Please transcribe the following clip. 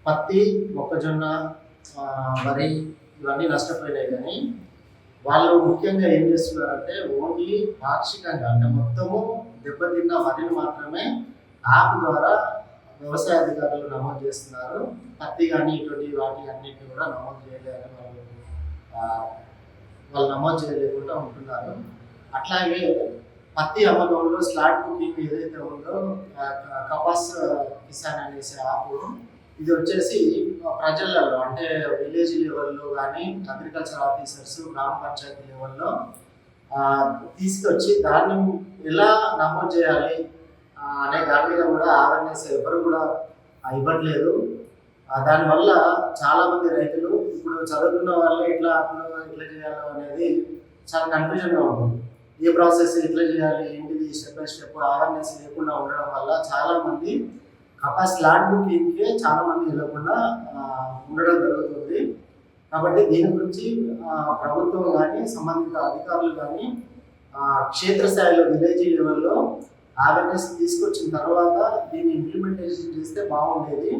పత్తి, మొక్కజొన్న, వరి ఇవన్నీ నష్టపోయినాయి. కానీ వాళ్ళు ముఖ్యంగా ఏం చేస్తున్నారంటే ఓన్లీ పాక్షికంగా అంటే మొత్తము దెబ్బతిన్న వరిని మాత్రమే యాప్ ద్వారా వ్యవసాయ అధికారులు నమోదు చేస్తున్నారు. పత్తి కానీ ఇటువంటి వాటి అన్నింటినీ కూడా నమోదు చేయలేదని ఆ, వాళ్ళు నమోదు చేయలేకుండా ఉంటున్నారు. అట్లాగే పత్తి అమ్మకంలో స్లాట్ బుకింగ్ ఏదైతే ఉందో కపాస్ కిసాన్ అనేసి యాప్, ఇది వచ్చేసి ప్రజలలో అంటే విలేజ్ లెవెల్లో కానీ అగ్రికల్చర్ ఆఫీసర్స్ గ్రామ పంచాయతీ లెవెల్లో తీసుకొచ్చి దాన్ని ఎలా నమోదు చేయాలి అనే దాని మీద కూడా అవేర్నెస్ ఎవరు కూడా ఇవ్వట్లేదు. దానివల్ల చాలామంది రైతులు ఇప్పుడు చదువుకున్న వాళ్ళు ఎట్లా చేయాలో అనేది చాలా కన్ఫ్యూజన్గా ఉంటుంది. ఏ ప్రాసెస్ ఎట్లా చేయాలి ఏంటిది స్టెప్ బై స్టెప్ అవేర్నెస్ లేకుండా ఉండడం వల్ల చాలామంది స్లాట్ బుకింగ్కి చాలామంది వెళ్ళకుండా ఉండడం జరుగుతుంది. కాబట్టి దీని గురించి ప్రభుత్వం కానీ సంబంధిత అధికారులు కానీ క్షేత్రస్థాయిలో విలేజ్ లెవెల్లో అవేర్నెస్ తీసుకొచ్చిన తర్వాత దీన్ని ఇంప్లిమెంటేషన్ చేస్తే బాగుండేది.